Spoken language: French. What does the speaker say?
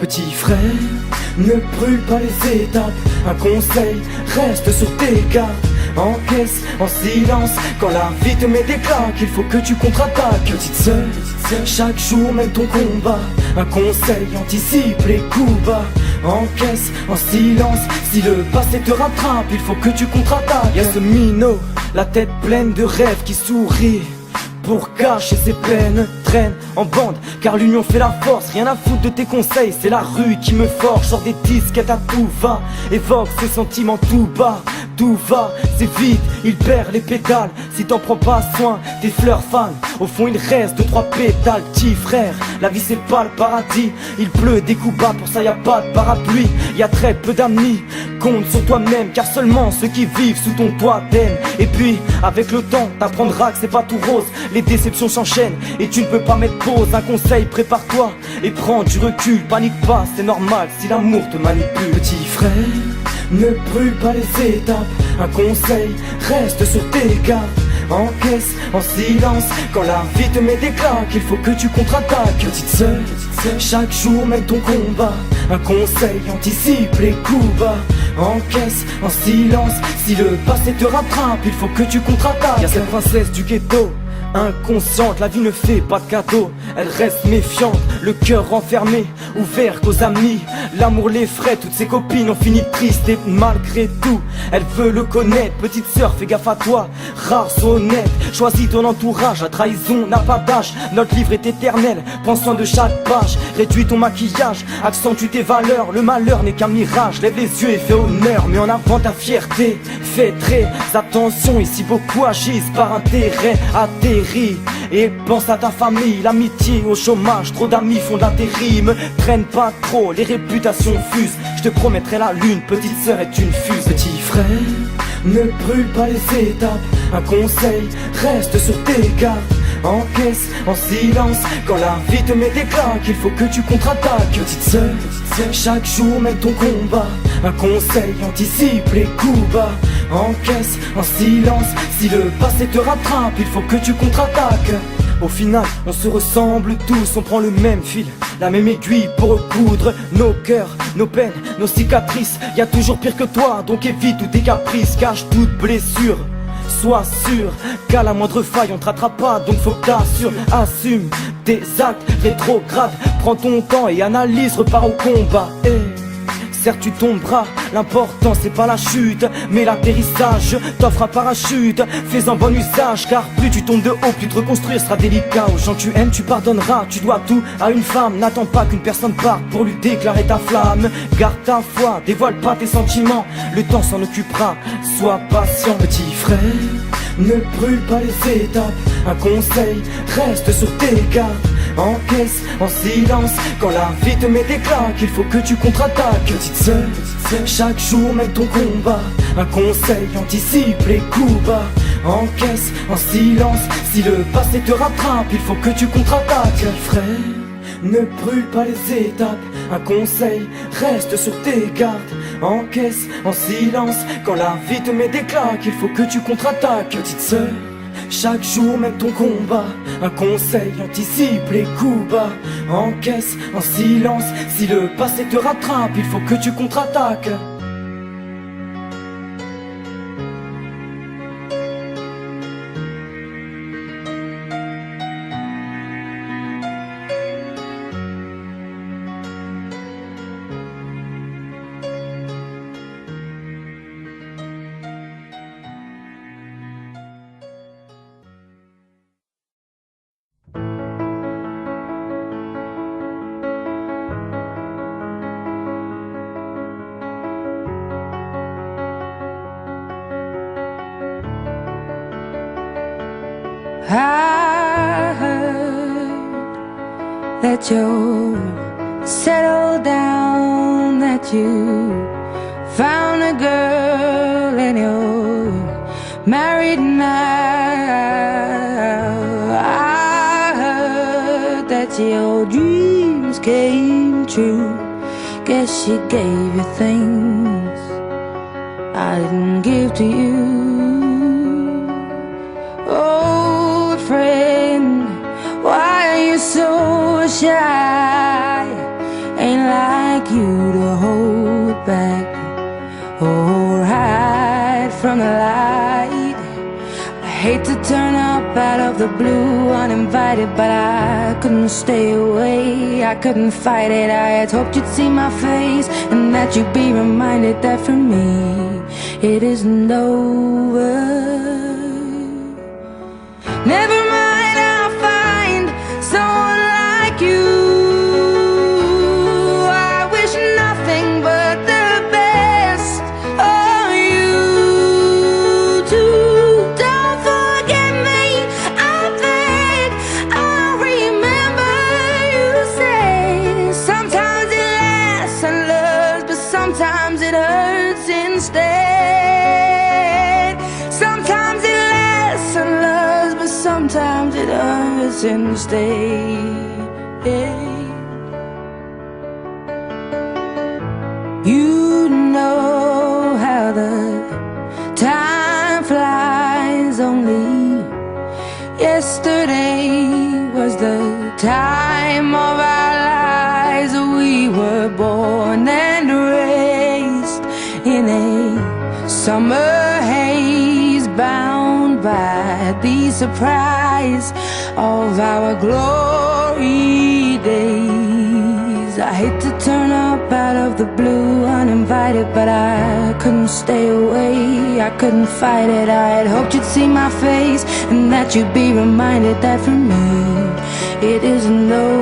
Petit frère, ne brûle pas les étapes. Un conseil, reste sur tes gardes. Encaisse en silence quand la vie te met des claques. Il faut que tu contre-attaques. Petite sœur, chaque jour mène ton combat. Un conseil, anticipe les coups bas. Encaisse en silence, si le passé te rattrape, il faut que tu contre-attaques. Y'a ce minot, la tête pleine de rêves qui sourit. Pour cacher ses peines, traîne en bande, car l'union fait la force. Rien à foutre de tes conseils, c'est la rue qui me forge. Sors des disquettes à tout va, évoque ses sentiments tout bas. Tout va, c'est vite, il perd les pétales. Si t'en prends pas soin, tes fleurs fanent. Au fond il reste 2-3 pétales. Petit frère, la vie c'est pas le paradis. Il pleut des coups bas, pour ça y a pas de parapluie. Y a très peu d'amis, compte sur toi-même, car seulement ceux qui vivent sous ton toit t'aiment. Et puis, avec le temps, t'apprendras que c'est pas tout rose. Les déceptions s'enchaînent et tu ne peux pas mettre pause. Un conseil, prépare-toi et prends du recul. Panique pas, c'est normal si l'amour te manipule. Petit frère, ne brûle pas les étapes. Un conseil, reste sur tes gardes. Encaisse en silence quand la vie te met des claques. Il faut que tu contre-attaques. Petite sœur, chaque jour mène ton combat. Un conseil, anticipe les coups bas. Encaisse en silence, si le passé te rattrape, il faut que tu contre-attaques. Y'a cette princesse du ghetto, inconsciente, la vie ne fait pas de cadeaux. Elle reste méfiante, le cœur renfermé, ouvert qu'aux amis. L'amour l'effraie, toutes ses copines ont fini tristes. Et malgré tout, elle veut le connaître. Petite sœur, fais gaffe à toi, rare, sois honnête. Choisis ton entourage, la trahison n'a pas d'âge. Notre livre est éternel, prends soin de chaque page. Réduis ton maquillage, accentue tes valeurs. Le malheur n'est qu'un mirage, lève les yeux et fais honneur. Mets en avant ta fierté, fais très attention. Ici beaucoup agissent par intérêt. Atterris et pense à ta famille. L'amitié au chômage, trop d'amis font de l'intérim. Traîne pas trop, les réputations fusent. Je te promettrai la lune, petite sœur est une fuse. Petit frère, ne brûle pas les étapes. Un conseil, reste sur tes gardes. Encaisse en silence quand la vie te met des claques. Il faut que tu contre-attaques. Petite sœur, chaque jour mène ton combat. Un conseil, anticipe les coups bas. Encaisse en silence, si le passé te rattrape, il faut que tu contre-attaques. Au final, on se ressemble tous, on prend le même fil, la même aiguille pour recoudre nos cœurs, nos peines, nos cicatrices. Y'a toujours pire que toi, donc évite tous tes caprices. Cache toute blessure, sois sûr qu'à la moindre faille on te rattrape pas. Donc faut que t'assures, assume tes actes rétrogrades. Prends ton temps et analyse, repars au combat. Certes tu tomberas, l'important c'est pas la chute mais l'atterrissage. T'offre un parachute, fais-en bon usage, car plus tu tombes de haut, plus te reconstruire sera délicat. Aux gens que tu aimes tu pardonneras, tu dois tout à une femme. N'attends pas qu'une personne parte pour lui déclarer ta flamme. Garde ta foi, dévoile pas tes sentiments, le temps s'en occupera, sois patient. Petit frère, ne brûle pas les étapes. Un conseil, reste sur tes gardes. Encaisse en silence quand la vie te met des claques. Il faut que tu contre-attaques. Petite sœur, chaque jour mène ton combat. Un conseil, anticipe les coups bas. Encaisse en silence, si le passé te rattrape, il faut que tu contre-attaques. Petit frère, ne brûle pas les étapes. Un conseil, reste sur tes gardes. Encaisse en silence quand la vie te met des claques. Il faut que tu contre-attaques. Petite sœur, chaque jour mène ton combat. Un conseil, anticipe les coups bas. Encaisse en silence, si le passé te rattrape, il faut que tu contre-attaques. I heard that you settled down, that you found a girl and you're married now. I heard that your dreams came true. Guess she gave you things I didn't give to you. Old friend, why are you so shy? Ain't lying. up out of the blue uninvited, but I couldn't stay away, I couldn't fight it. I had hoped you'd see my face and that you'd be reminded that for me it isn't over. Never mind, I'll find someone like you. I wish nothing but the best of you too. Don't forget me, I beg. I'll remember you say sometimes it lasts and loves, but sometimes it hurts instead. Sometimes it lasts and loves, but sometimes it hurts instead. You know how the time flies. Only yesterday was the time of our lives. We were born and raised in a summer haze, bound by the surprise of our glory days. I hate to turn up out of the blue uninvited, but I couldn't stay away, I couldn't fight it. I had hoped you'd see my face and that you'd be reminded that for me it isn't over.